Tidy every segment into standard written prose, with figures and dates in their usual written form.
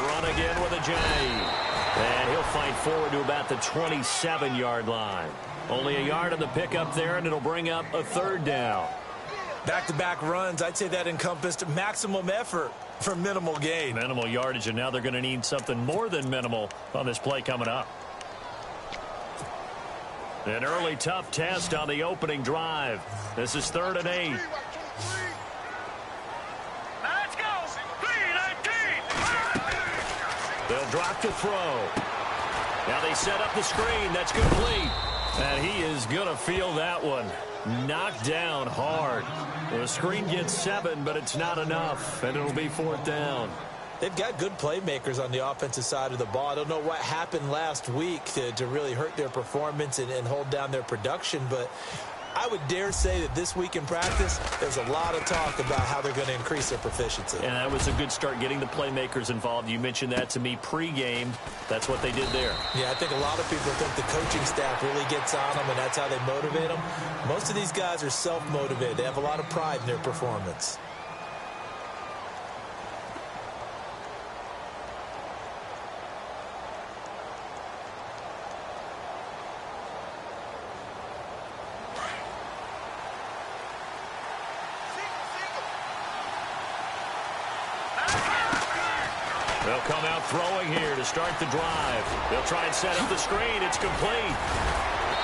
run again with a J. And he'll fight forward to about the 27-yard line. Only a yard on the pickup there, and it'll bring up a third down. Back-to-back runs, I'd say that encompassed maximum effort for minimal gain. Minimal yardage, and now they're going to need something more than minimal on this play coming up. An early tough test on the opening drive. This is 3rd and 8. Let's go. 3-19. They'll drop to throw. Now they set up the screen. That's complete. And he is going to feel that one. Knocked down hard. The screen gets 7, but it's not enough, and it'll be 4th down. They've got good playmakers on the offensive side of the ball. I don't know what happened last week to really hurt their performance and hold down their production, but I would dare say that this week in practice, there's a lot of talk about how they're going to increase their proficiency. And that was a good start, getting the playmakers involved. You mentioned that to me pregame. That's what they did there. Yeah, I think a lot of people think the coaching staff really gets on them, and that's how they motivate them. Most of these guys are self-motivated. They have a lot of pride in their performance. They'll come out throwing here to start the drive. They'll try and set up the screen. It's complete.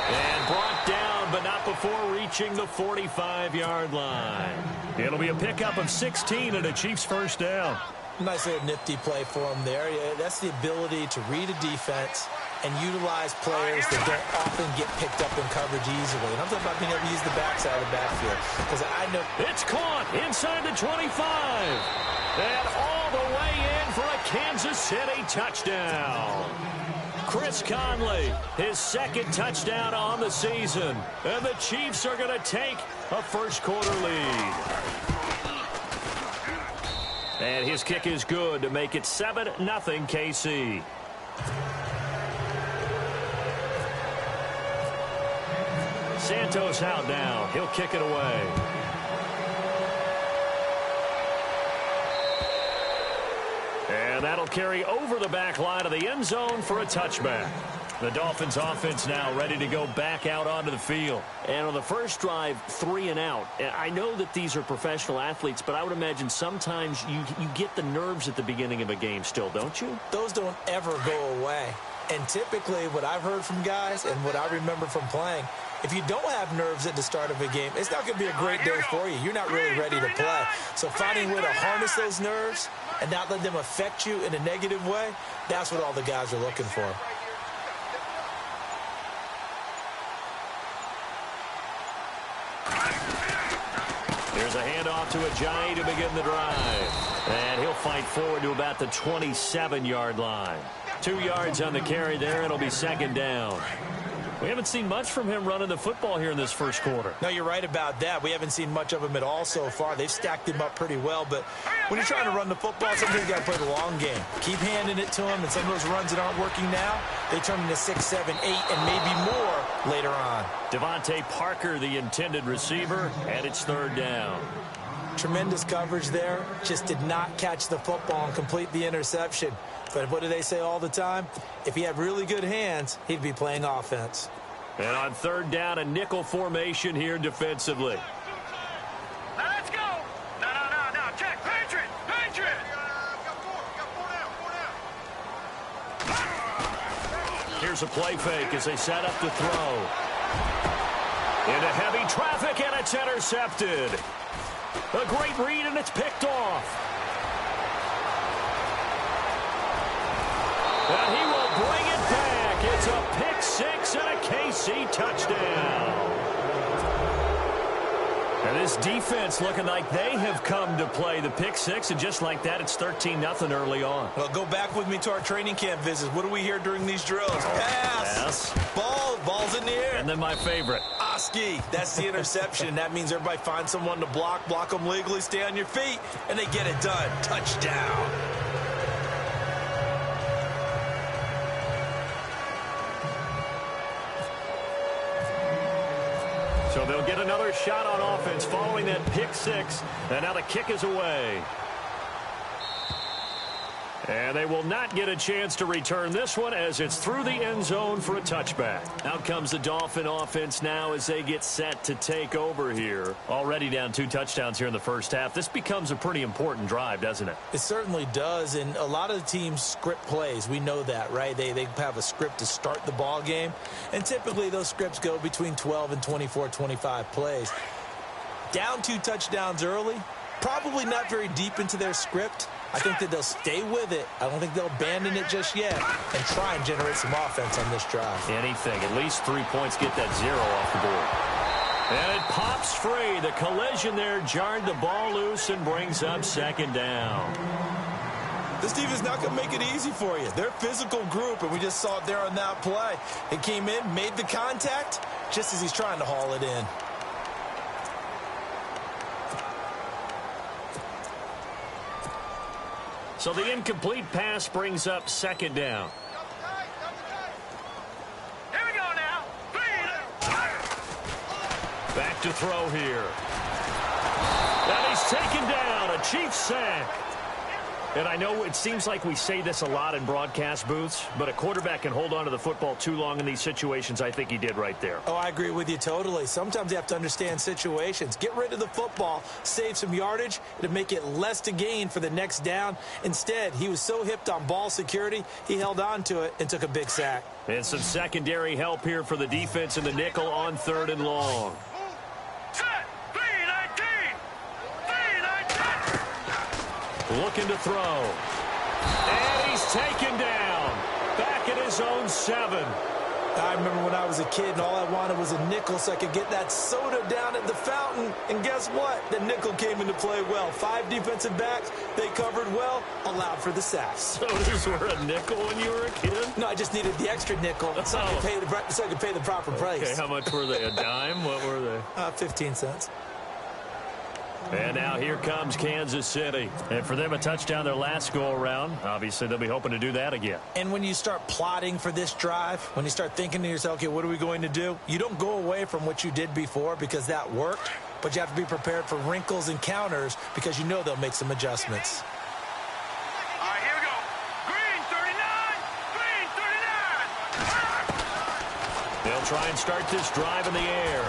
And brought down, but not before reaching the 45-yard line. It'll be a pickup of 16 and a Chiefs first down. Nice little nifty play for them there. Yeah, that's the ability to read a defense and utilize players that don't often get picked up in coverage easily. And I'm talking about being able to use the backside of the backfield. Because I know it's caught inside the 25. And all the way in for a Kansas City touchdown. Chris Conley, his 2nd touchdown on the season. And the Chiefs are going to take a first-quarter lead. And his kick is good to make it 7-0 KC. Santos out now. He'll kick it away. And that'll carry over the back line of the end zone for a touchback. The Dolphins offense now ready to go back out onto the field. And on the first drive, 3 and out. I know that these are professional athletes, but I would imagine sometimes you get the nerves at the beginning of a game still, don't you? Those don't ever go away. And typically what I've heard from guys and what I remember from playing, if you don't have nerves at the start of a game, it's not going to be a great day for you. You're not really ready to play. So finding a way to harness those nerves and not let them affect you in a negative way, that's what all the guys are looking for. There's a handoff to Ajayi to begin the drive. And he'll fight forward to about the 27-yard line. 2 yards on the carry there. It'll be 2nd down. We haven't seen much from him running the football here in this first quarter. No, you're right about that. We haven't seen much of him at all so far. They've stacked him up pretty well. But when you're trying to run the football, sometimes you got to play the long game. Keep handing it to him. And some of those runs that aren't working now, they turn into 6, 7, 8, and maybe more later on. Devontae Parker, the intended receiver, and it's 3rd down. Tremendous coverage there. Just did not catch the football and complete the interception. But what do they say all the time? If he had really good hands, he'd be playing offense. And on 3rd down, a nickel formation here defensively. Let's go. No. Check. Patriot. Here's a play fake as they set up to throw. Into heavy traffic, and it's intercepted. A great read, and it's picked off. And he will bring it back. It's a pick 6 and a KC touchdown. And this defense looking like they have come to play the pick 6, and just like that, it's 13-0 early on. Well, go back with me to our training camp visits. What do we hear during these drills? Pass. Ball's in the air. And then my favorite. Oski. That's the interception. That means everybody finds someone to block them legally, stay on your feet, and they get it done. Touchdown. So they'll get another shot on offense following that pick 6. And now the kick is away. And they will not get a chance to return this one as it's through the end zone for a touchback. Out comes the Dolphin offense now as they get set to take over here. Already down 2 touchdowns here in the first half. This becomes a pretty important drive, doesn't it? It certainly does, and a lot of the teams script plays. We know that, right? They have a script to start the ball game, and typically those scripts go between 12 and 24, 25 plays. Down 2 touchdowns early, probably not very deep into their script. I think that they'll stay with it. I don't think they'll abandon it just yet and try and generate some offense on this drive. Anything. At least 3 points, get that 0 off the board. And it pops free. The collision there jarred the ball loose and brings up second down. This team is not going to make it easy for you. They're a physical group, and we just saw it there on that play. It came in, made the contact, just as he's trying to haul it in. So the incomplete pass brings up second down. Here we go now. Back to throw here. And he's taken down. A Chiefs sack. And I know it seems like we say this a lot in broadcast booths, but a quarterback can hold on to the football too long in these situations. I think he did right there. Oh, I agree with you totally. Sometimes you have to understand situations. Get rid of the football, save some yardage, to make it less to gain for the next down. Instead, he was so hipped on ball security, he held on to it and took a big sack. And some secondary help here for the defense in the nickel on 3rd and long. Looking to throw. And he's taken down. Back at his own 7. I remember when I was a kid and all I wanted was a nickel so I could get that soda down at the fountain. And guess what? The nickel came into play well. 5 defensive backs. They covered well. Allowed for the sacks. Sodas were a nickel when you were a kid? No, I just needed the extra nickel so I could pay the proper price. Okay, how much were they? A dime? What were they? 15 cents. And now here comes Kansas City. And for them, a touchdown their last go-around. Obviously, they'll be hoping to do that again. And when you start plotting for this drive, when you start thinking to yourself, okay, what are we going to do? You don't go away from what you did before because that worked, but you have to be prepared for wrinkles and counters because you know they'll make some adjustments. All right, here we go. Green 39. Green 39. They'll try and start this drive in the air.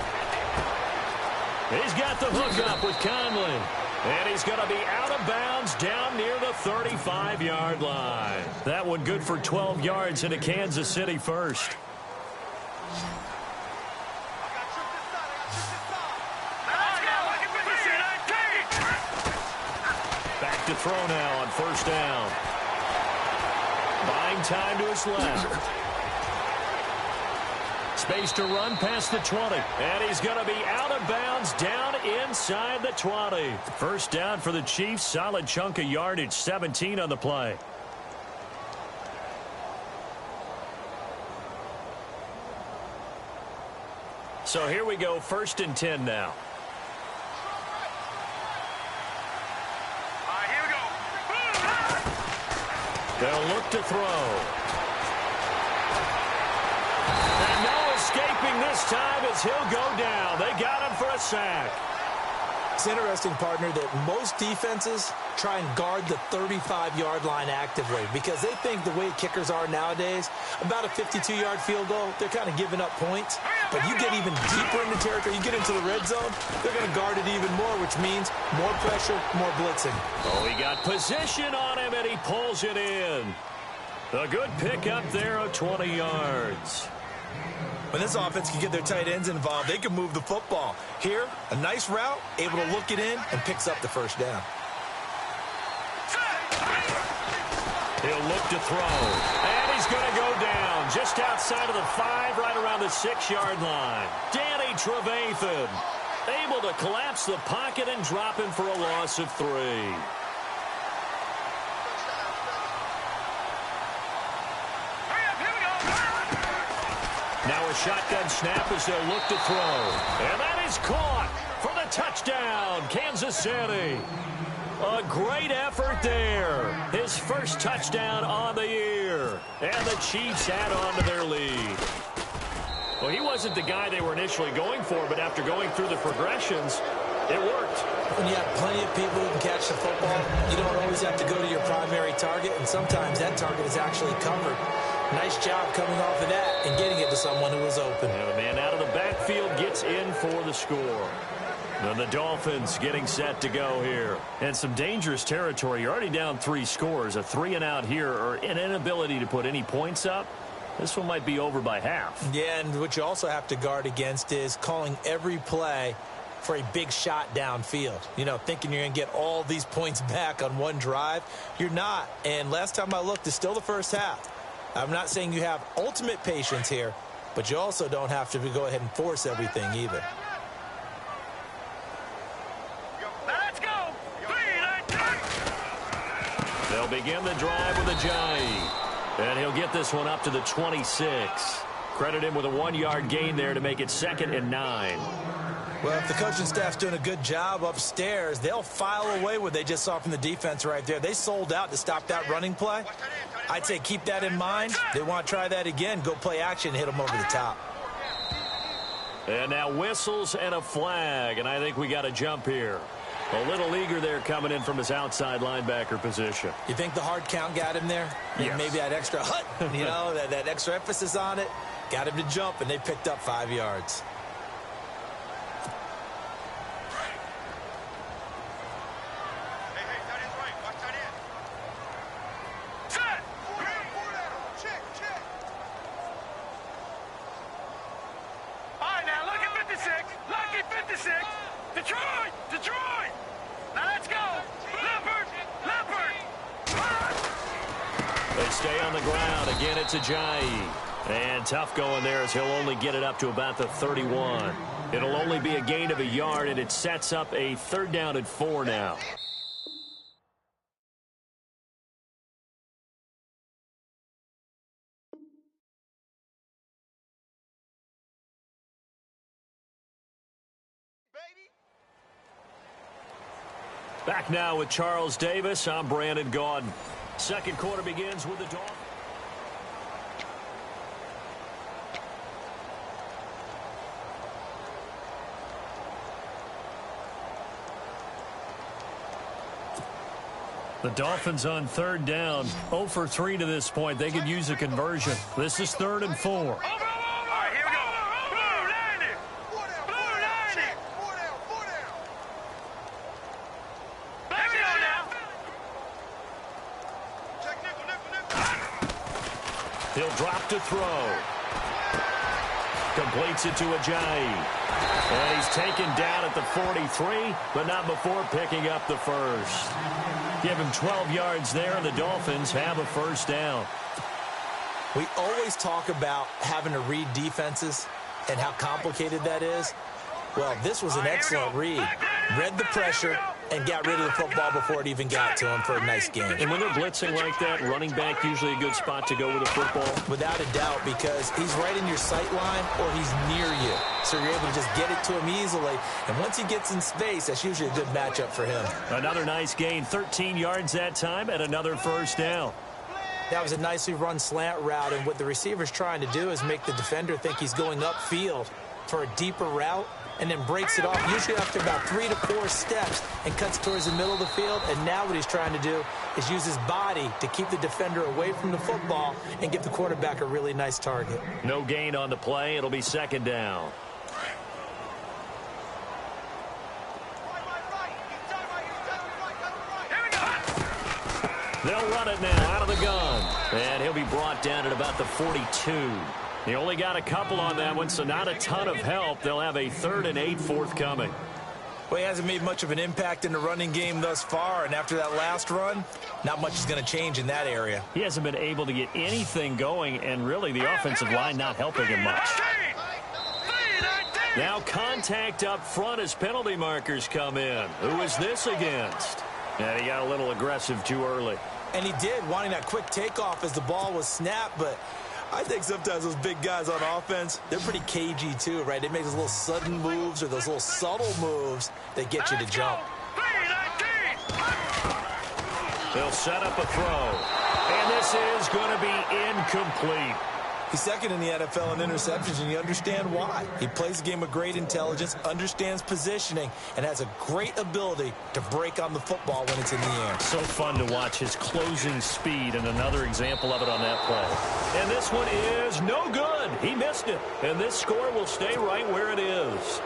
He's got the hook up with Conley. And he's going to be out of bounds down near the 35-yard line. That one good for 12 yards into Kansas City first. Back to throw now on 1st down. Buying time to his left. Space to run past the 20. And he's going to be out of bounds down inside the 20. First down for the Chiefs. Solid chunk of yardage. 17 on the play. So here we go. 1st and 10 now. All right, here we go. They'll look to throw. And no escaping this time as he'll go down. They got him for a sack. It's interesting, partner, that most defenses try and guard the 35-yard line actively because they think the way kickers are nowadays, about a 52-yard field goal, they're kind of giving up points. But you get even deeper into territory, you get into the red zone, they're going to guard it even more, which means more pressure, more blitzing. Oh, he got position on him, and he pulls it in. A good pickup there of 20 yards. When this offense can get their tight ends involved, they can move the football. Here, a nice route, able to look it in, and picks up the first down. He'll look to throw. And he's going to go down just outside of the 5, right around the 6-yard line. Danny Trevathan able to collapse the pocket and drop him for a loss of 3. Now a shotgun snap as they'll look to throw. And that is caught for the touchdown, Kansas City. A great effort there. His first touchdown on the year. And the Chiefs add on to their lead. Well, he wasn't the guy they were initially going for, but after going through the progressions, it worked. When you have plenty of people who can catch the football, you don't always have to go to your primary target, and sometimes that target is actually covered. Nice job coming off of that and getting it to someone who was open. And the man out of the backfield gets in for the score. And the Dolphins getting set to go here. And some dangerous territory. You're already down 3 scores. A 3-and-out here, or an inability to put any points up. This one might be over by half. Yeah, and what you also have to guard against is calling every play for a big shot downfield. You know, thinking you're going to get all these points back on one drive. You're not. And last time I looked, it's still the first half. I'm not saying you have ultimate patience here, but you also don't have to go ahead and force everything either. Let's go. 3, 9, 10. They'll begin the drive with a Jai. And he'll get this one up to the 26. Credit him with a 1-yard gain there to make it 2nd and 9. Well, if the coaching staff's doing a good job upstairs, they'll file away what they just saw from the defense right there. They sold out to stop that running play. I'd say keep that in mind. They want to try that again. Go play action, hit them over the top. And now whistles and a flag, and I think we got a jump here. A little eager there coming in from his outside linebacker position. You think the hard count got him there? Yes. Maybe that extra hut, you know, that extra emphasis on it. Got him to jump, and they picked up 5 yards. Stay on the ground. Again, it's Ajayi. And tough going there as he'll only get it up to about the 31. It'll only be a gain of a yard, and it sets up a 3rd down and 4 now. Back now with Charles Davis. I'm Brandon Gaudin. Second quarter begins with the Dolphins. The Dolphins on 3rd down. 0 for 3 to this point. They could use a conversion. This is 3rd and 4. All right, here we go. Blue 90. Blue 90. 4 down. Back it on now. Check nickel. He'll drop to throw. Completes it to Ajayi. And he's taken down at the 43, but not before picking up the first. Give him 12 yards there, and the Dolphins have a 1st down. We always talk about having to read defenses and how complicated that is. Well, this was an excellent read. Read the pressure and got rid of the football before it even got to him for a nice game. And when they're blitzing like that, running back usually a good spot to go with the football? Without a doubt, because he's right in your sight line or he's near you. So you're able to just get it to him easily. And once he gets in space, that's usually a good matchup for him. Another nice gain, 13 yards that time, and another 1st down. That was a nicely run slant route, and what the receiver's trying to do is make the defender think he's going upfield for a deeper route, and then breaks it off, usually after about 3 to 4 steps, and cuts towards the middle of the field. And now what he's trying to do is use his body to keep the defender away from the football and give the quarterback a really nice target. No gain on the play. It'll be 2nd down. They'll run it now out of the gun. And he'll be brought down at about the 42. He only got a couple on that one, so not a ton of help. They'll have a 3rd and 8 forthcoming. Well, he hasn't made much of an impact in the running game thus far, and after that last run, not much is going to change in that area. He hasn't been able to get anything going, and really the offensive line not helping him much. Now contact up front as penalty markers come in. Who is this against? And he got a little aggressive too early. And he did, wanting that quick takeoff as the ball was snapped, but I think sometimes those big guys on offense, they're pretty cagey too, right? They make those little sudden moves or those little subtle moves that get you to jump. They'll set up a throw. And this is going to be incomplete. He's second in the NFL in interceptions, and you understand why. He plays the game with great intelligence, understands positioning, and has a great ability to break on the football when it's in the air. So fun to watch his closing speed, and another example of it on that play. And this one is no good. He missed it, and this score will stay right where it is.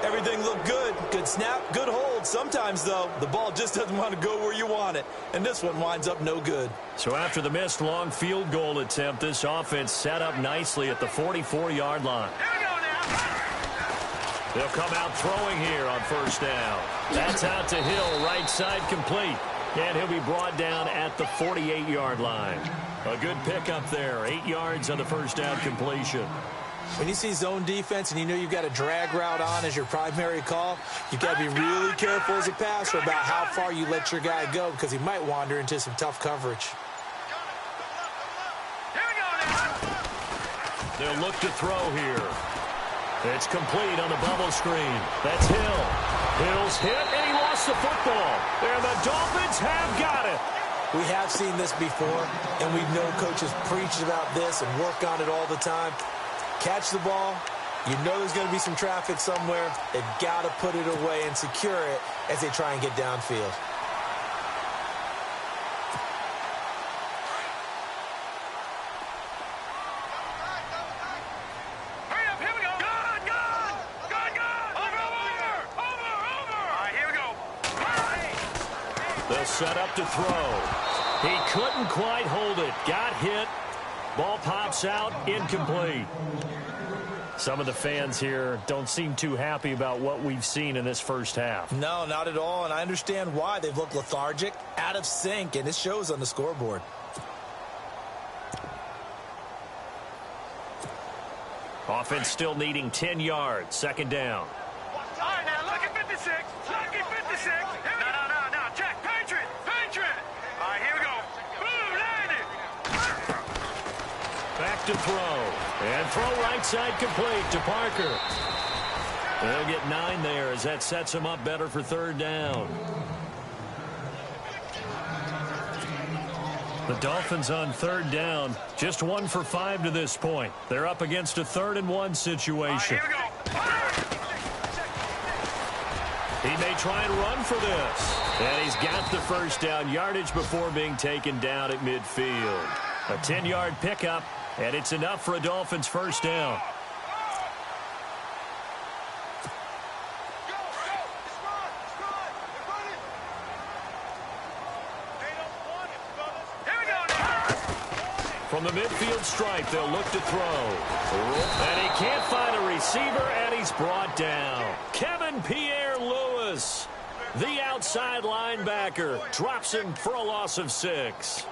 Everything looked good. Good snap, good hold. Sometimes, though, the ball just doesn't want to go where you want it. And this one winds up no good. So after the missed long field goal attempt, this offense set up nicely at the 44-yard line. Here we go now. They'll come out throwing here on first down. That's out to Hill, right side complete. And he'll be brought down at the 48-yard line. A good pickup there. 8 yards on the first down completion. When you see zone defense and you know you've got a drag route on as your primary call, you've got to be really careful as a passer about how far you let your guy go because he might wander into some tough coverage. Here we go now. They'll look to throw here. It's complete on the bubble screen. That's Hill. Hill's hit, and he lost the football. And the Dolphins have got it. We have seen this before, and we know coaches preach about this and work on it all the time. Catch the ball. You know there's going to be some traffic somewhere. They've got to put it away and secure it as they try and get downfield. Hurry up, here we go. Good, good. Good, good. Over. All right, here we go. They'll set up to throw. He couldn't quite hold it. Got hit. Ball pops out, incomplete. Some of the fans here don't seem too happy about what we've seen in this first half. No, not at all, and I understand why. They've looked lethargic, out of sync, and it shows on the scoreboard. Offense still needing 10 yards, second down. All right, now look at 56. Look at 56. No. Check. Patriot. All right, here we go. Boom, landed. Back to throw. And throw right side complete to Parker. They'll get 9 there as that sets them up better for third down. The Dolphins on third down, just 1 for 5 to this point. They're up against a 3rd and 1 situation. Here we go. He may try and run for this. And he's got the first down yardage before being taken down at midfield. A 10-yard pickup, and it's enough for a Dolphins first down. From the midfield stripe, they'll look to throw. And he can't find a receiver, and he's brought down. Kevin Pierre-Louis, the outside linebacker, drops him for a loss of 6.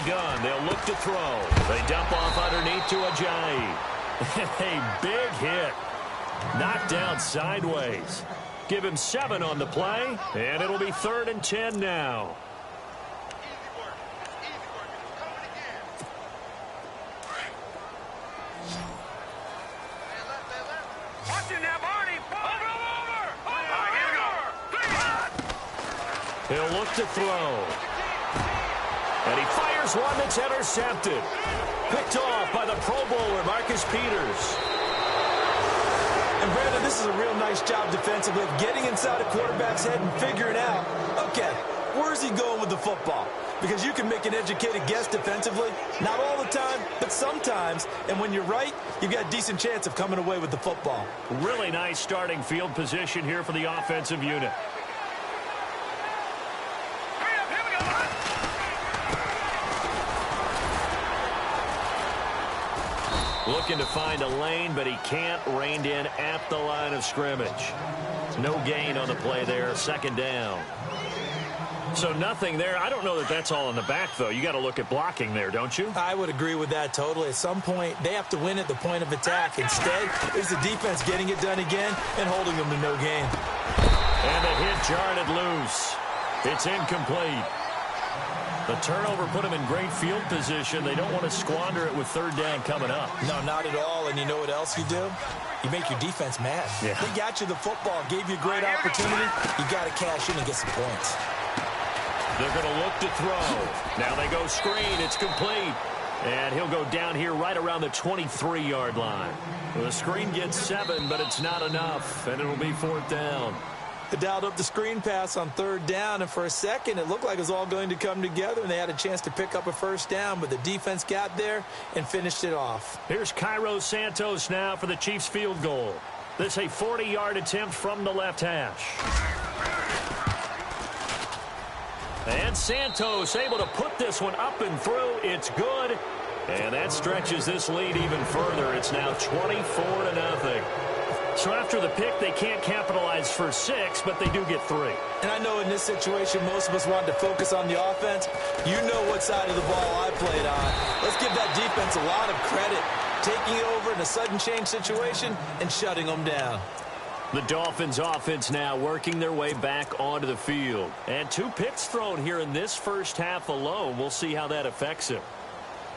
Gun. They'll look to throw. They dump off underneath to Ajayi. A big hit. Knocked down sideways. Give him 7 on the play, and it'll be 3rd and 10 now. Watch him now, Barney. Over. All right, here we go. He'll look to throw. And he fires one that's intercepted. Picked off by the Pro Bowler, Marcus Peters. And, Brandon, this is a real nice job defensively of getting inside a quarterback's head and figuring out, okay, where's he going with the football? Because you can make an educated guess defensively. Not all the time, but sometimes. And when you're right, you've got a decent chance of coming away with the football. Really nice starting field position here for the offensive unit. Looking to find a lane, but he can't. Reined in at the line of scrimmage. No gain on the play there. Second down. So nothing there. I don't know that that's all in the back, though. You got to look at blocking there, don't you? I would agree with that totally. At some point, they have to win at the point of attack. Instead, it's the defense getting it done again and holding them to no gain. And the hit jarred it loose. It's incomplete. The turnover put them in great field position. They don't want to squander it with third down coming up. No, not at all. And you know what else you do? You make your defense mad. Yeah. They got you the football, gave you a great opportunity. You got to cash in and get some points. They're going to look to throw. Now they go screen. It's complete. And he'll go down here right around the 23-yard line. The screen gets 7, but it's not enough, and it'll be fourth down. They dialed up the screen pass on third down, and for a second it looked like it was all going to come together, and they had a chance to pick up a first down, but the defense got there and finished it off. Here's Cairo Santos now for the Chiefs field goal. This a 40-yard attempt from the left hash. And Santos able to put this one up and through. It's good. And that stretches this lead even further. It's now 24-0. So after the pick, they can't capitalize for 6, but they do get 3. And I know in this situation, most of us wanted to focus on the offense. You know what side of the ball I played on. Let's give that defense a lot of credit, taking it over in a sudden change situation and shutting them down. The Dolphins offense now working their way back onto the field. And 2 picks thrown here in this first half alone. We'll see how that affects him.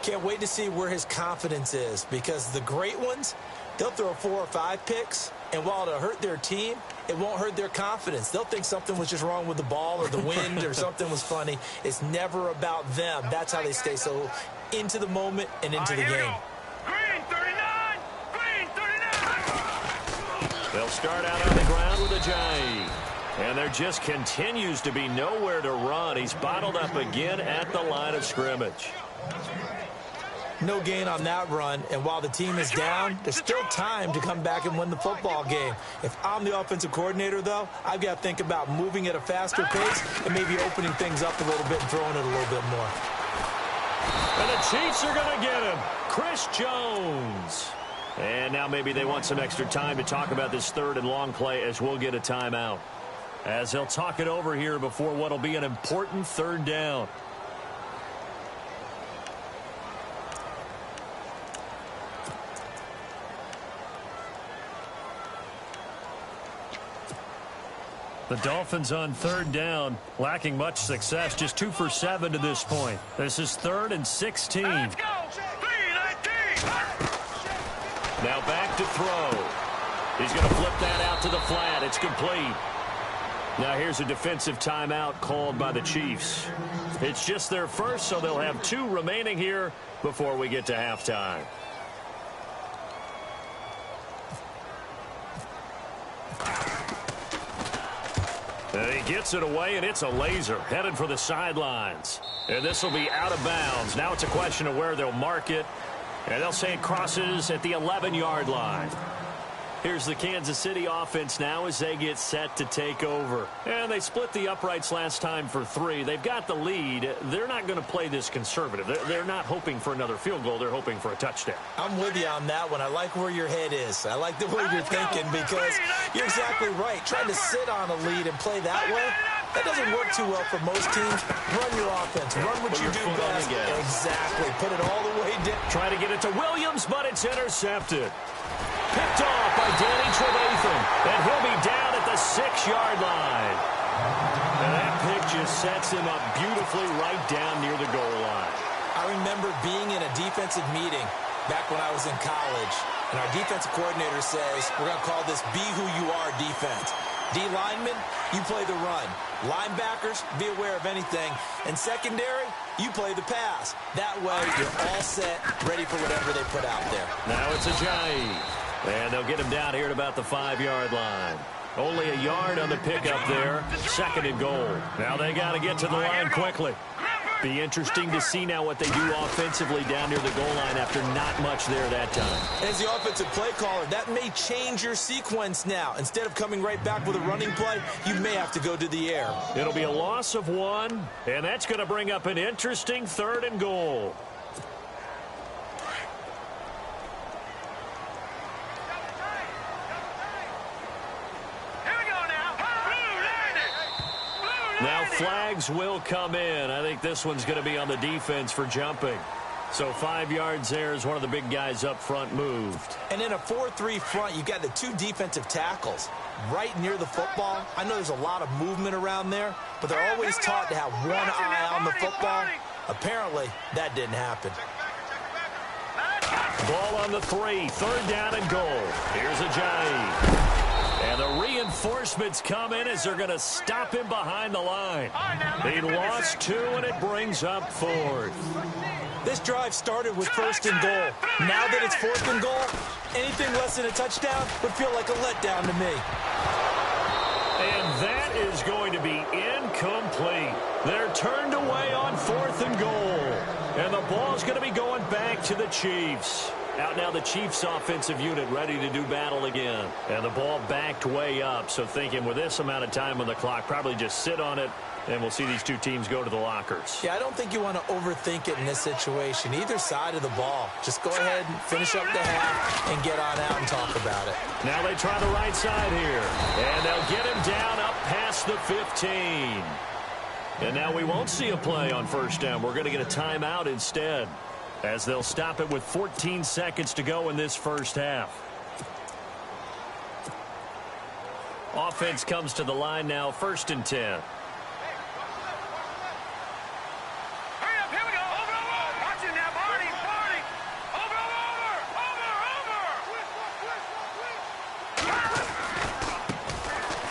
Can't wait to see where his confidence is, because the great ones, they'll throw 4 or 5 picks, and while it'll hurt their team, it won't hurt their confidence. They'll think something was just wrong with the ball or the wind or something was funny. It's never about them. That's how they stay so into the moment and into the game. Green 39! Green 39! They'll start out on the ground with Ajayi. And there just continues to be nowhere to run. He's bottled up again at the line of scrimmage. No gain on that run, and while the team is down, there's still time to come back and win the football game. If I'm the offensive coordinator, though, I've got to think about moving at a faster pace and maybe opening things up a little bit and throwing it a little bit more. And the Chiefs are going to get him. Chris Jones. And now maybe they want some extra time to talk about this third and long play, as we'll get a timeout, as they'll talk it over here before what will be an important third down. The Dolphins on third down, lacking much success, just 2 for 7 to this point. This is 3rd and 16. Let's go! 3-19! Now back to throw. He's going to flip that out to the flat. It's complete. Now here's a defensive timeout called by the Chiefs. It's just their first, so they'll have 2 remaining here before we get to halftime. He gets it away, and it's a laser headed for the sidelines. And this will be out of bounds. Now it's a question of where they'll mark it. And they'll say it crosses at the 11-yard line. Here's the Kansas City offense now as they get set to take over. And they split the uprights last time for 3. They've got the lead. They're not going to play this conservative. They're not hoping for another field goal. They're hoping for a touchdown. I'm with you on that one. I like where your head is. I like the way you're thinking, because you're exactly right. Trying to sit on a lead and play that way, that doesn't work too well for most teams. Run your offense. Run what you do best. Exactly. Put it all the way down. Try to get it to Williams, but it's intercepted. Picked off by Danny Trevathan, and he'll be down at the 6-yard line. And that pick just sets him up beautifully right down near the goal line. I remember being in a defensive meeting back when I was in college, and our defensive coordinator says, we're going to call this Be Who You Are defense. D linemen, you play the run. Linebackers, be aware of anything. And secondary, you play the pass. That way, you're all set, ready for whatever they put out there. Now it's Ajayi. And they'll get him down here at about the 5-yard line. Only a yard on the pickup there. 2nd and goal. Now they got to get to the line quickly. Be interesting to see now what they do offensively down near the goal line after not much there that time. As the offensive play caller, that may change your sequence now. Instead of coming right back with a running play, you may have to go to the air. It'll be a loss of 1, and that's going to bring up an interesting 3rd and goal. Now flags will come in. I think this one's going to be on the defense for jumping. So 5 yards there as one of the big guys up front moved. And in a 4-3 front, you've got the 2 defensive tackles right near the football. I know there's a lot of movement around there, but they're always taught to have one eye on the football. Apparently, that didn't happen. Ball on the 3, 3rd down and goal. Here's Ajayi. And the reinforcements come in as they're going to stop him behind the line. He lost 2, and it brings up 4th. This drive started with 1st and goal. Now that it's 4th and goal, anything less than a touchdown would feel like a letdown to me. And that is going to be incomplete. They're turned away on 4th and goal. And the ball's going to be going back to the Chiefs. Out now the Chiefs offensive unit ready to do battle again. And the ball backed way up. So thinking with this amount of time on the clock, probably just sit on it. And we'll see these 2 teams go to the lockers. Yeah, I don't think you want to overthink it in this situation. Either side of the ball. Just go ahead and finish up the half and get on out and talk about it. Now they try the right side here. And they'll get him down up past the 15. And now we won't see a play on 1st down. We're going to get a timeout instead, as they'll stop it with 14 seconds to go in this 1st half. Offense comes to the line now, 1st and 10.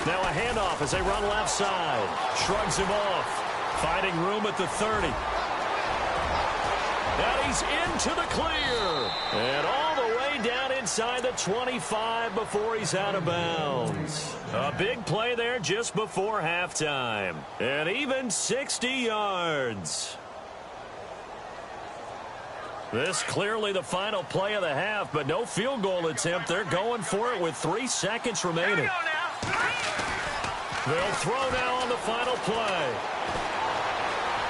Now a handoff as they run left side. Shrugs him off. Finding room at the 30. And he's into the clear. And all the way down inside the 25 before he's out of bounds. A big play there just before halftime. And even 60 yards. This clearly the final play of the half, but no field goal attempt. They're going for it with 3 seconds remaining. They'll throw now on the final play.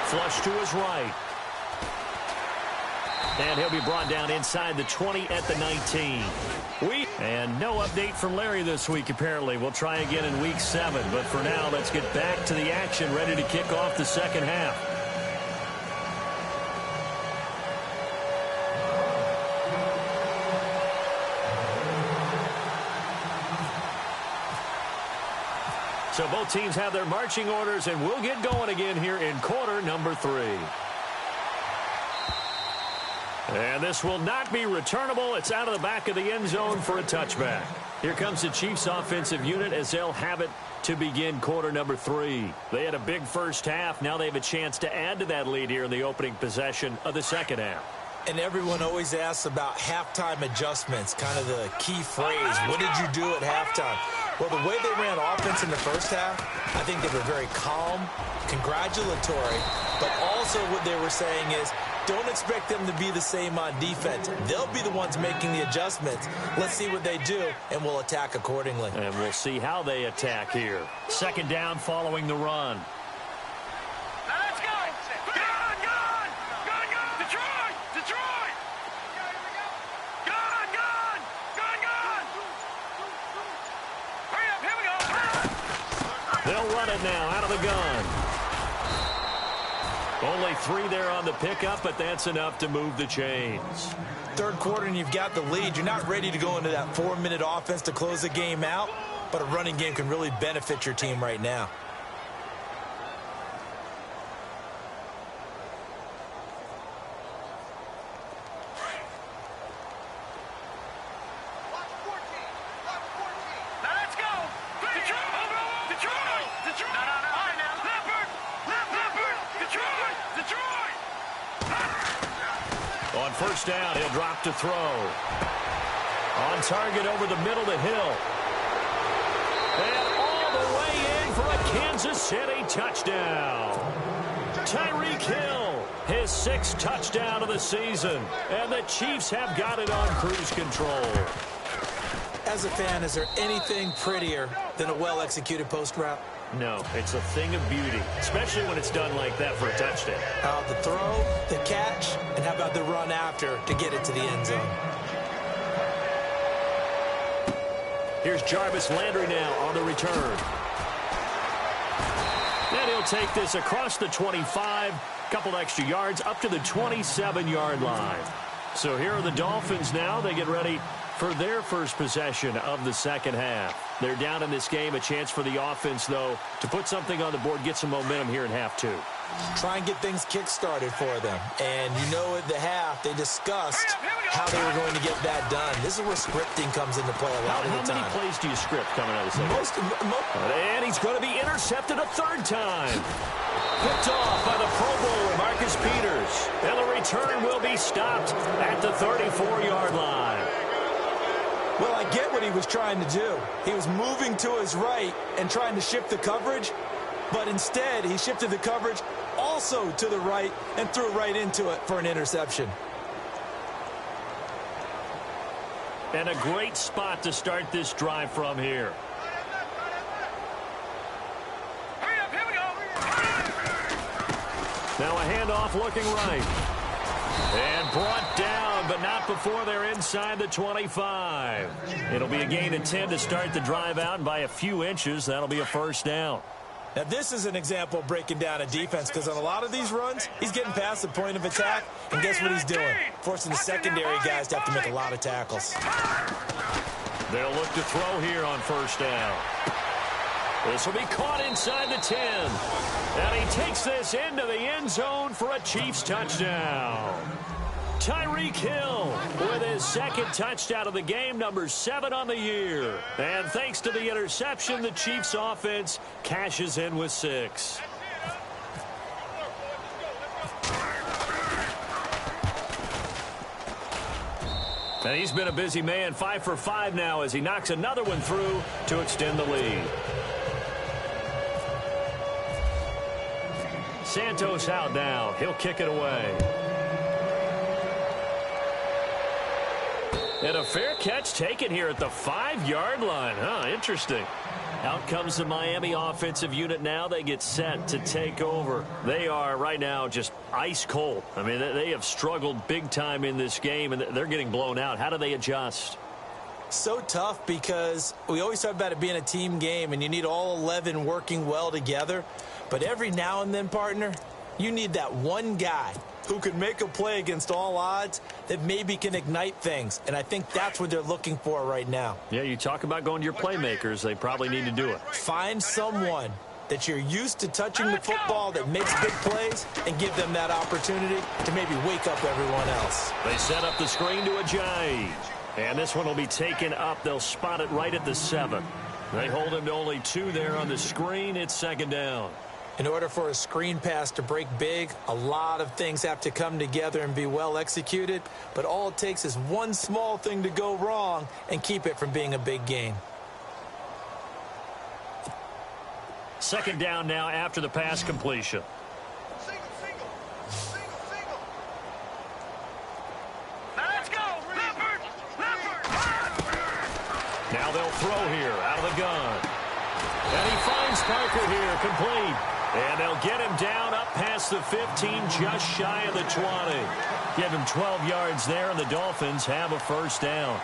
Flush to his right. And he'll be brought down inside the 20 at the 19. And no update from Larry this week, apparently. We'll try again in week 7. But for now, let's get back to the action, ready to kick off the 2nd half. So both teams have their marching orders, and we'll get going again here in quarter number 3. And this will not be returnable. It's out of the back of the end zone for a touchback. Here comes the Chiefs offensive unit as they'll have it to begin quarter number 3. They had a big 1st half. Now they have a chance to add to that lead here in the opening possession of the 2nd half. And everyone always asks about halftime adjustments, kind of the key phrase. What did you do at halftime? Well, the way they ran offense in the 1st half, I think they were very calm, congratulatory, but also what they were saying is, don't expect them to be the same on defense. They'll be the ones making the adjustments. Let's see what they do, and we'll attack accordingly. And we'll see how they attack here. 2nd down following the run. They'll run it now out of the gun. Only 3 there on the pickup, but that's enough to move the chains. 3rd quarter and you've got the lead. You're not ready to go into that 4-minute offense to close the game out, but a running game can really benefit your team right now. On 1st down, he'll drop to throw. On target over the middle to Hill. And all the way in for a Kansas City touchdown. Tyreek Hill, his 6th touchdown of the season. And the Chiefs have got it on cruise control. As a fan, is there anything prettier than a well-executed post route? No, it's a thing of beauty, especially when it's done like that for a touchdown. The throw, the catch, and how about the run after to get it to the end zone? Here's Jarvis Landry now on the return. And he'll he'll take this across the 25, couple extra yards, up to the 27-yard line. So here are the Dolphins now. They get ready for their first possession of the second half. They're down in this game. A chance for the offense, though, to put something on the board, get some momentum here in half two. Try and get things kick-started for them. And you know at the half, they discussed how they were going to get that done. This is where scripting comes into play a lot of the time. How many plays do you script coming out of the second? And he's going to be intercepted a third time. Picked off by the Pro Bowler, Marcus Peters. And the return will be stopped at the 34-yard line. Well, I get what he was trying to do. He was moving to his right and trying to shift the coverage, but instead he shifted the coverage also to the right and threw right into it for an interception. And a great spot to start this drive from here. Hurry up, here we go. Now a handoff looking right. And brought down, but not before they're inside the 25. It'll be a gain of 10 to start the drive out, and by a few inches, that'll be a first down. Now, this is an example of breaking down a defense, because on a lot of these runs, he's getting past the point of attack, and guess what he's doing? Forcing the secondary guys to have to make a lot of tackles. They'll look to throw here on first down. This will be caught inside the 10. And he takes this into the end zone for a Chiefs touchdown. Tyreek Hill with his second touchdown of the game, number 7 on the year. And thanks to the interception, the Chiefs offense cashes in with 6. And he's been a busy man, 5 for 5 now as he knocks another one through to extend the lead. Santos out now. He'll kick it away. And a fair catch taken here at the 5-yard line. Interesting. Out comes the Miami offensive unit now. They get set to take over. They are right now just ice cold. I mean, they have struggled big time in this game, and they're getting blown out. How do they adjust? So tough, because we always talk about it being a team game, and you need all 11 working well together. But every now and then, partner, you need that one guy who can make a play against all odds that maybe can ignite things. And I think that's what they're looking for right now. Yeah, you talk about going to your playmakers. They probably need to do it. Find someone that you're used to touching the football that makes big plays and give them that opportunity to maybe wake up everyone else. They set up the screen to Ajayi. And this one will be taken up. They'll spot it right at the 7. They hold him to only 2 there on the screen. It's second down. In order for a screen pass to break big, a lot of things have to come together and be well executed. But all it takes is one small thing to go wrong and keep it from being a big gain. Second down now after the pass completion. Now they'll throw here out of the gun. And he finds Parker here, complete. And they'll get him down up past the 15, just shy of the 20. Give him 12 yards there, and the Dolphins have a first down.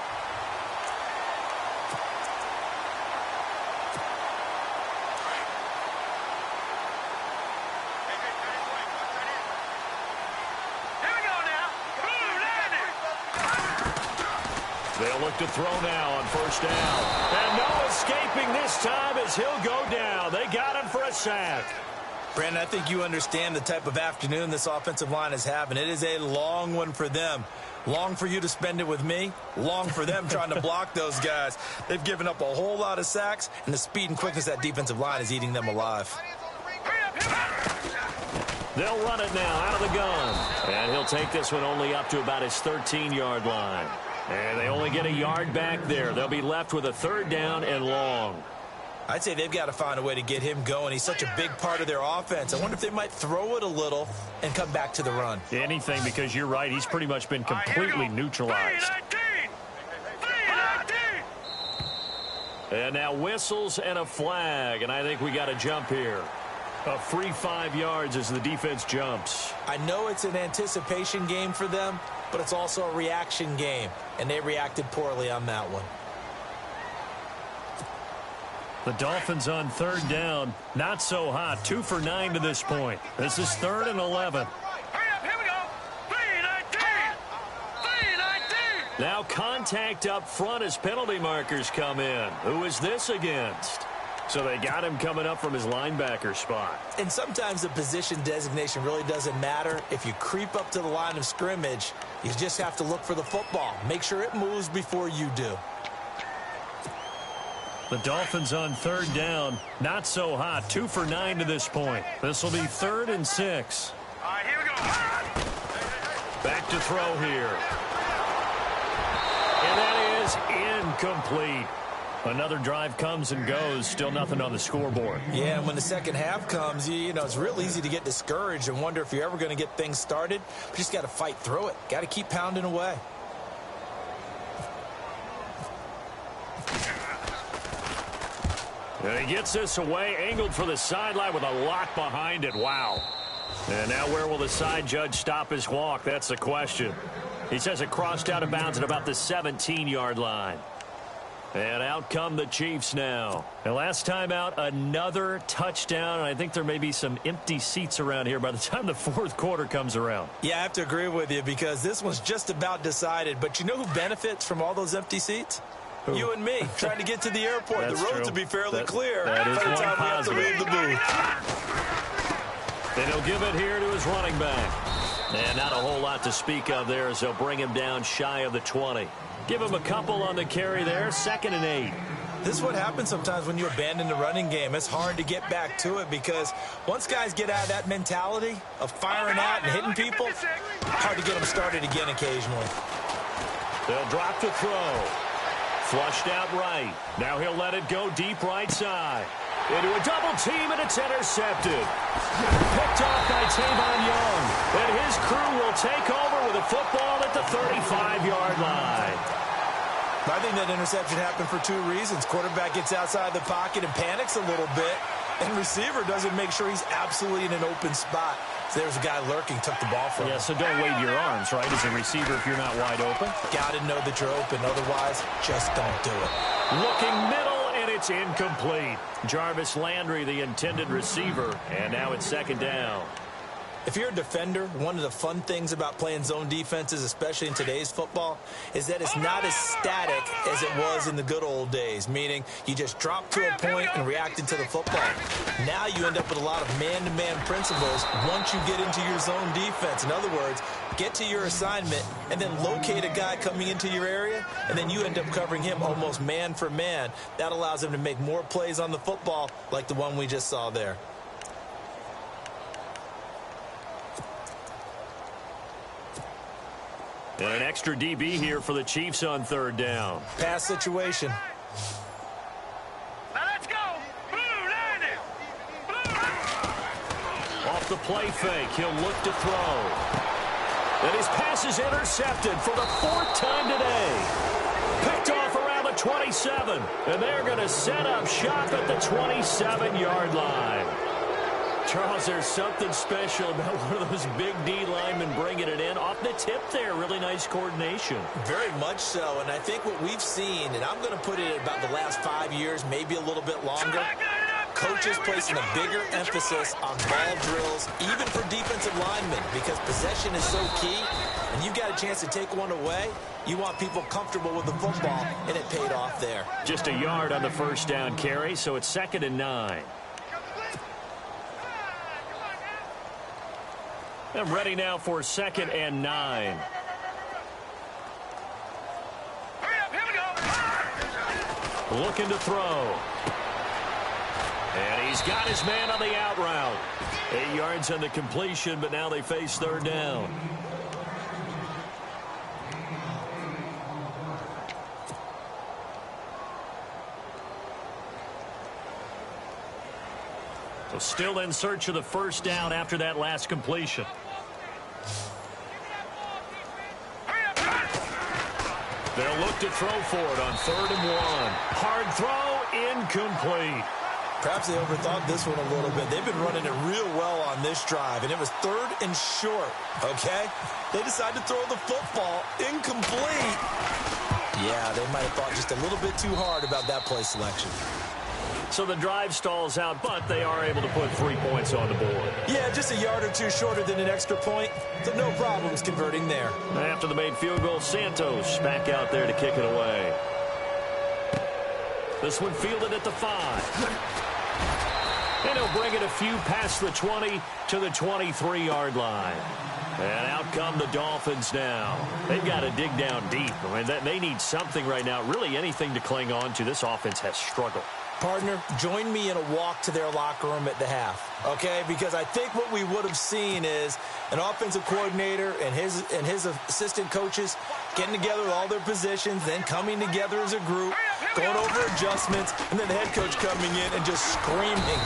They'll look to throw now on first down. And no escaping this time as he'll go down. They got him for a sack. Brandon, I think you understand the type of afternoon this offensive line is having. It is a long one for them. Long for you to spend it with me. Long for them trying to block those guys. They've given up a whole lot of sacks, and the speed and quickness of that defensive line is eating them alive. They'll run it now out of the gun. And he'll take this one only up to about his 13-yard line. And they only get a yard back there. They'll be left with a third down and long. I'd say they've got to find a way to get him going. He's such a big part of their offense. I wonder if they might throw it a little and come back to the run. Anything, because you're right. He's pretty much been completely neutralized. And now whistles and a flag. And I think we got a jump here. A free 5 yards as the defense jumps. I know it's an anticipation game for them, but it's also a reaction game. And they reacted poorly on that one. The Dolphins on third down. Not so hot. 2 for 9 to this point. This is 3rd and 11. Hurry up, here we go. 3-19. Now contact up front as penalty markers come in. Who is this against? So they got him coming up from his linebacker spot. And sometimes the position designation really doesn't matter. If you creep up to the line of scrimmage, you just have to look for the football. Make sure it moves before you do. The Dolphins on third down. Not so hot. 2 for 9 to this point. This will be 3rd and 6. All right, here we go. Back to throw here. And that is incomplete. Another drive comes and goes. Still nothing on the scoreboard. Yeah, and when the second half comes, you know, it's real easy to get discouraged and wonder if you're ever going to get things started. But you just got to fight through it. Got to keep pounding away. And he gets this away, angled for the sideline with a lot behind it. Wow. And now where will the side judge stop his walk? That's the question. He says it crossed out of bounds at about the 17-yard line. And out come the Chiefs now. And last time out, another touchdown. And I think there may be some empty seats around here by the time the fourth quarter comes around. Yeah, I have to agree with you because this one's just about decided. But you know who benefits from all those empty seats? Who? You and me, trying to get to the airport. The roads will be fairly clear that is by the one time we have to leave the booth. And he'll give it here to his running back. And not a whole lot to speak of there as they'll bring him down shy of the 20. Give him a couple on the carry there, 2nd and 8. This is what happens sometimes when you abandon the running game. It's hard to get back to it because once guys get out of that mentality of firing out and hitting people, hard to get them started again occasionally. They'll drop to throw. Flushed out right. Now he'll let it go deep right side. Into a double team, and it's intercepted. Picked off by Tavon Young. And his crew will take over with a football at the 35-yard line. I think that interception happened for 2 reasons. Quarterback gets outside the pocket and panics a little bit, and receiver doesn't make sure he's absolutely in an open spot. So there's a guy lurking, took the ball from him. Yeah, so don't wave your arms, right, as a receiver if you're not wide open. Got to know that you're open. Otherwise, just don't do it. Looking middle, and it's incomplete. Jarvis Landry, the intended receiver, and now it's 2nd down. If you're a defender, one of the fun things about playing zone defenses, especially in today's football, is that it's not as static as it was in the good old days, meaning you just drop to a point and reacted to the football. Now you end up with a lot of man-to-man principles once you get into your zone defense. In other words, get to your assignment and then locate a guy coming into your area, and then you end up covering him almost man for man. That allows him to make more plays on the football like the one we just saw there. And an extra DB here for the Chiefs on 3rd down. Pass situation. Now let's go. Blue, line it. Blue. Off the play fake, he'll look to throw. And his pass is intercepted for the 4th time today. Picked off around the 27. And they're going to set up shop at the 27-yard line. Charles, there's something special about one of those big D linemen bringing it in. Off the tip there, really nice coordination. Very much so, and I think what we've seen, and I'm going to put it at about the last 5 years, maybe a little bit longer, coaches placing a bigger emphasis on ball drills, even for defensive linemen, because possession is so key, and you've got a chance to take one away. You want people comfortable with the football, and it paid off there. Just a yard on the 1st down carry, so it's 2nd and 9. And ready now for 2nd and 9. Hurry up, here we go. Looking to throw. And he's got his man on the out route. 8 yards on the completion, but now they face 3rd down. So still in search of the 1st down after that last completion. They'll look to throw for it on 3rd and 1. Hard throw, incomplete. Perhaps they overthought this one a little bit. They've been running it real well on this drive, and it was 3rd and short, okay? They decided to throw the football incomplete. Yeah, they might have thought just a little bit too hard about that play selection. So the drive stalls out, but they are able to put 3 points on the board. Yeah, just a yard or two shorter than an extra point, so no problems converting there. After the made field goal, Santos back out there to kick it away. This one fielded at the 5. And he'll bring it a few past the 20 to the 23-yard line. And out come the Dolphins now. They've got to dig down deep. I mean, they need something right now, really anything to cling on to. This offense has struggled. Partner, join me in a walk to their locker room at the half, okay? Because I think what we would have seen is an offensive coordinator and his assistant coaches getting together with all their positions, then coming together as a group, going over adjustments, and then the head coach coming in and just screaming,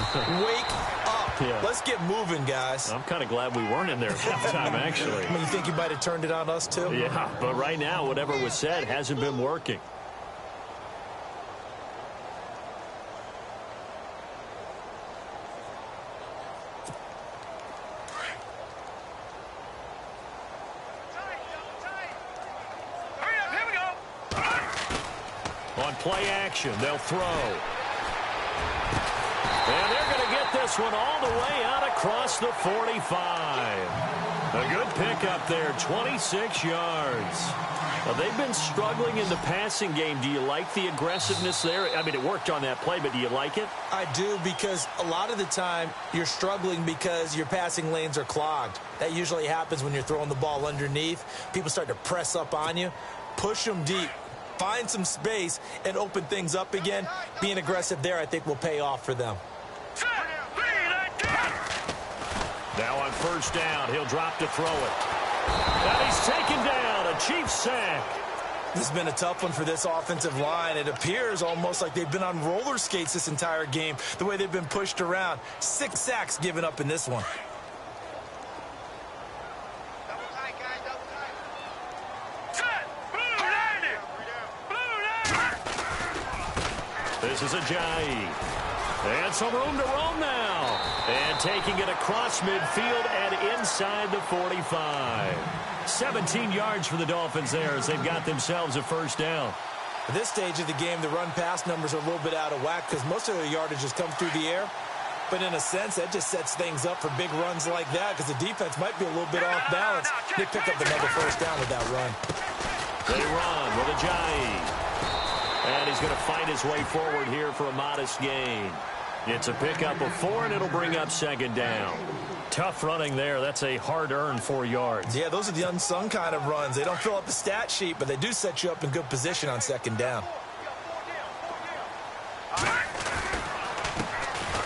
"Wake up. Yeah. Let's get moving, guys." I'm kind of glad we weren't in there at halftime, actually. You think you might have turned it on us, too? Yeah, but right now, whatever was said hasn't been working. On play action, they'll throw. And they're going to get this one all the way out across the 45. A good pickup there, 26 yards. Well, they've been struggling in the passing game. Do you like the aggressiveness there? I mean, it worked on that play, but do you like it? I do, because a lot of the time you're struggling because your passing lanes are clogged. That usually happens when you're throwing the ball underneath. People start to press up on you. Push them deep. Find some space and open things up again. Being aggressive there, I think, will pay off for them. Now on first down, he'll drop to throw it. And he's taken down, a Chiefs sack. This has been a tough one for this offensive line. It appears almost like they've been on roller skates this entire game, the way they've been pushed around. 6 sacks given up in this one. This is Ajayi. And some room to roam now. And taking it across midfield and inside the 45. 17 yards for the Dolphins there as they've got themselves a first down. At this stage of the game, the run-pass numbers are a little bit out of whack because most of their yardage has come through the air. But in a sense, that just sets things up for big runs like that because the defense might be a little bit off balance. They pick up another first down with that run. They run with Ajayi. And he's going to fight his way forward here for a modest gain. It's a pickup of 4, and it'll bring up second down. Tough running there. That's a hard-earned 4 yards. Yeah, those are the unsung kind of runs. They don't fill up the stat sheet, but they do set you up in good position on second down.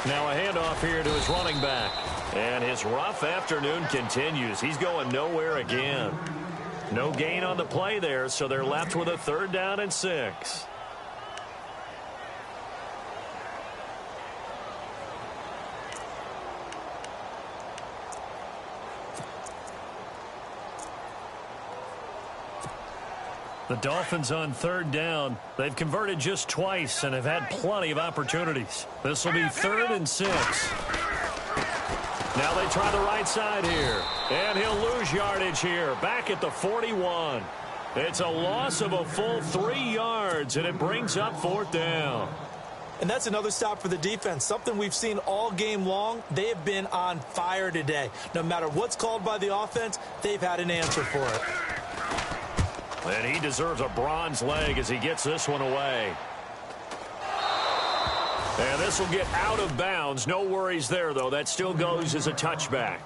Now a handoff here to his running back. And his rough afternoon continues. He's going nowhere again. No gain on the play there, so they're left with a 3rd down and 6. The Dolphins on 3rd down. They've converted just twice and have had plenty of opportunities. This will be 3rd and 6. Now they try the right side here. And he'll lose yardage here. Back at the 41. It's a loss of a full 3 yards, and it brings up 4th down. And that's another stop for the defense. Something we've seen all game long. They have been on fire today. No matter what's called by the offense, they've had an answer for it. And he deserves a bronze leg as he gets this one away. And this will get out of bounds. No worries there, though. That still goes as a touchback.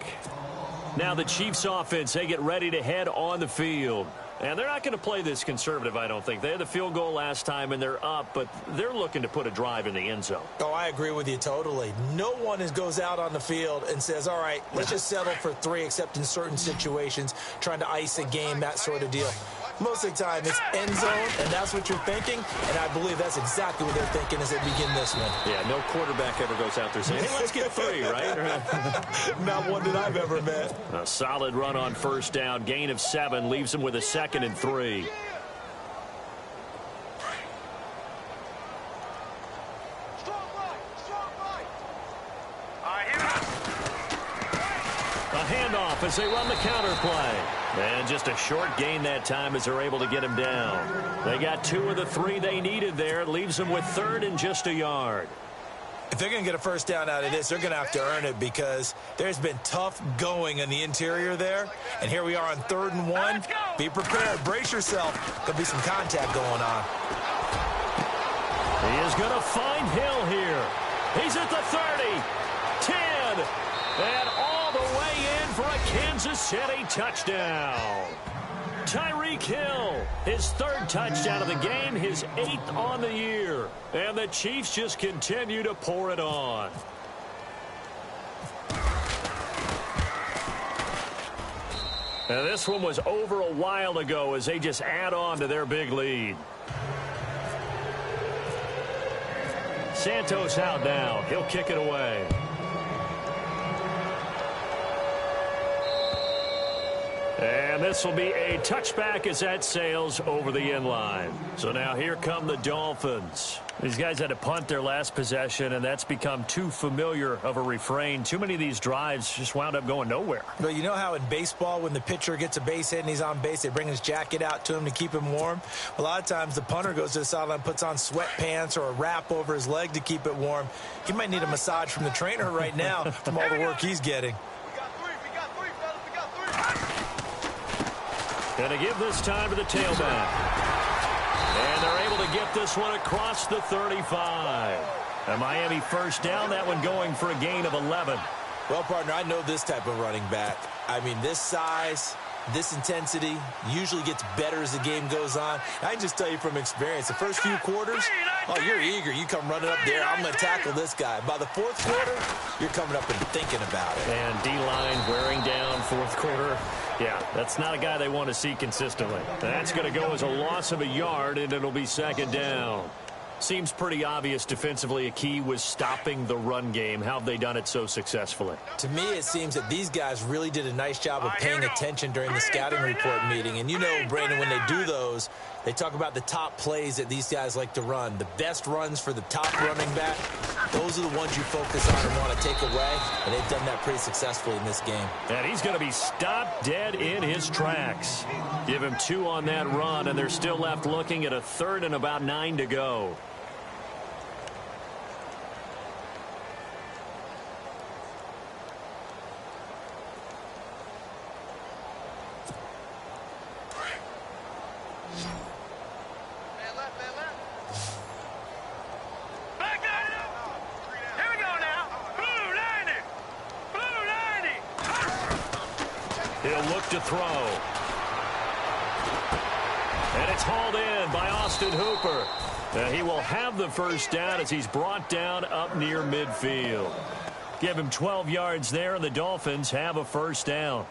Now the Chiefs offense, they get ready to head on the field. And they're not going to play this conservative, I don't think. They had the field goal last time, and they're up, but they're looking to put a drive in the end zone. Oh, I agree with you totally. No one goes out on the field and says, all right, let's just settle for 3, except in certain situations, trying to ice a game, that sort of deal. Most of the time, it's end zone, and that's what you're thinking, and I believe that's exactly what they're thinking as they begin this one. Yeah, no quarterback ever goes out there saying, hey, let's get 3, right? Not one that I've ever met. A solid run on first down. Gain of 7 leaves them with a 2nd and 3. A handoff as they run the counter play. And just a short gain that time as they're able to get him down. They got 2 of the 3 they needed there. It leaves them with 3rd and just a yard. If they're going to get a first down out of this, they're going to have to earn it because there's been tough going in the interior there. And here we are on 3rd and 1. Be prepared. Brace yourself. There'll be some contact going on. He is going to find Hill here. He's at the 30, 10, and all the way in for a Kansas City touchdown. Tyreek Hill, his 3rd touchdown of the game, his 8th on the year. And the Chiefs just continue to pour it on. Now this one was over a while ago as they just add on to their big lead. Santos out now. He'll kick it away. And this will be a touchback as that sails over the end line. So now here come the Dolphins. These guys had to punt their last possession, and that's become too familiar of a refrain. Too many of these drives just wound up going nowhere. But you know how in baseball, when the pitcher gets a base hit and he's on base, they bring his jacket out to him to keep him warm? A lot of times the punter goes to the sideline, puts on sweatpants or a wrap over his leg to keep it warm. He might need a massage from the trainer right now from all the work he's getting. Going to give this time to the tailback. And they're able to get this one across the 35. A Miami first down, that one going for a gain of 11. Well, partner, I know this type of running back. I mean, this size, this intensity usually gets better as the game goes on. I can just tell you from experience, the first few quarters, oh, you're eager. You come running up there, I'm going to tackle this guy. By the 4th quarter, you're coming up and thinking about it. And D-line wearing down 4th quarter. Yeah, that's not a guy they want to see consistently. That's going to go as a loss of a yard, and it'll be 2nd down. Seems pretty obvious defensively a key was stopping the run game. How have they done it so successfully? To me, it seems that these guys really did a nice job of paying attention during the scouting report meeting. And you know, Brandon, when they do those, they talk about the top plays that these guys like to run. The best runs for the top running back, those are the ones you focus on and want to take away. And they've done that pretty successfully in this game. And he's going to be stopped dead in his tracks. Give him 2 on that run, and they're still left looking at a 3rd and about 9 to go. He'll look to throw. And it's hauled in by Austin Hooper. He will have the first down as he's brought down up near midfield. Give him 12 yards there, and the Dolphins have a first down.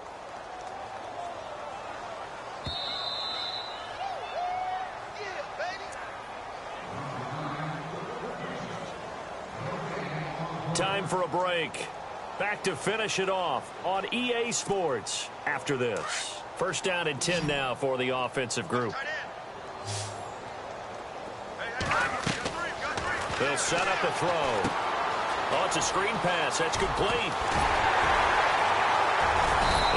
Time for a break. Back to finish it off on EA Sports after this. First down and 10 now for the offensive group. They'll set up a throw. Oh, it's a screen pass. That's complete.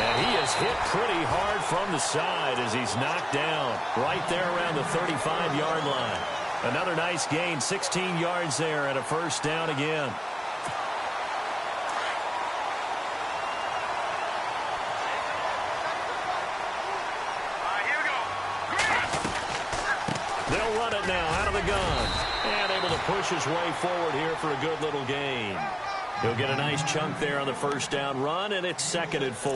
And he is hit pretty hard from the side as he's knocked down right there around the 35-yard line. Another nice gain, 16 yards there and a first down again. They'll run it now out of the gun. And able to push his way forward here for a good little gain. He'll get a nice chunk there on the first down run, and it's 2nd and 4.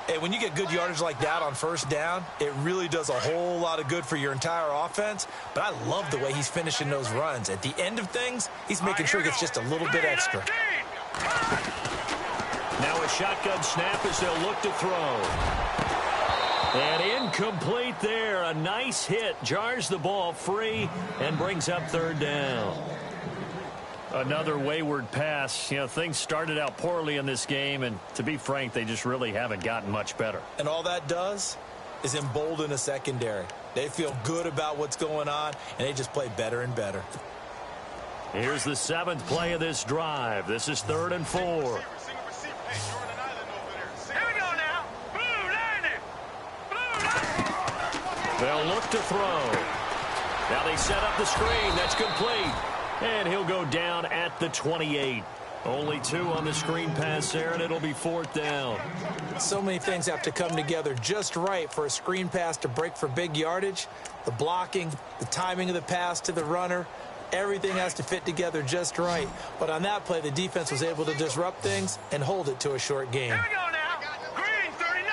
Hey, when you get good yardage like that on first down, it really does a whole lot of good for your entire offense. But I love the way he's finishing those runs. At the end of things, he's making sure he gets just a little bit extra. Now a shotgun snap as they'll look to throw. And incomplete there. A nice hit. Jars the ball free and brings up 3rd down. Another wayward pass. You know, things started out poorly in this game, and to be frank, they just really haven't gotten much better. And all that does is embolden a secondary. They feel good about what's going on, and they just play better and better. Here's the 7th play of this drive. This is 3rd and 4. They'll look to throw. Now they set up the screen. That's complete. And he'll go down at the 28. Only 2 on the screen pass there, and it'll be 4th down. So many things have to come together just right for a screen pass to break for big yardage. The blocking, the timing of the pass to the runner, everything has to fit together just right. But on that play, the defense was able to disrupt things and hold it to a short game. Here we go now. Green, 39.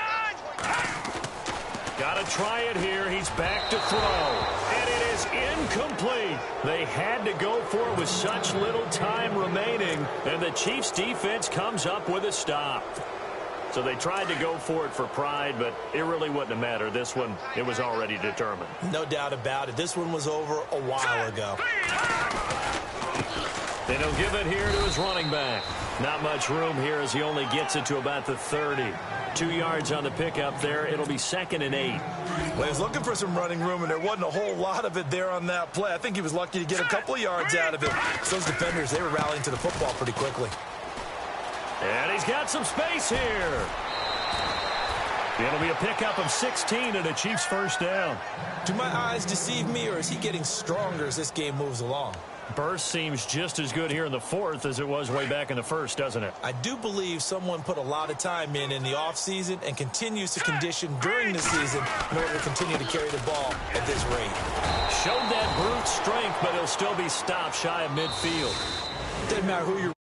Got to try it here. He's back to throw. And it is incomplete. They had to go for it with such little time remaining. And the Chiefs defense comes up with a stop. So they tried to go for it for pride, but it really wouldn't have mattered. This one, it was already determined. No doubt about it. This one was over a while ago. Then he'll give it here to his running back. Not much room here as he only gets it to about the 30. 2 yards on the pickup there. It'll be 2nd and 8. Well, he was looking for some running room, and there wasn't a whole lot of it there on that play. I think he was lucky to get a couple of yards out of it. Those defenders, they were rallying to the football pretty quickly. And he's got some space here. It'll be a pickup of 16 and a Chiefs first down. Do my eyes deceive me, or is he getting stronger as this game moves along? Burst seems just as good here in the 4th as it was way back in the 1st, doesn't it? I do believe someone put a lot of time in the offseason and continues to condition during the season in order to continue to carry the ball at this rate. Showed that brute strength, but he'll still be stopped shy of midfield. Doesn't matter who you're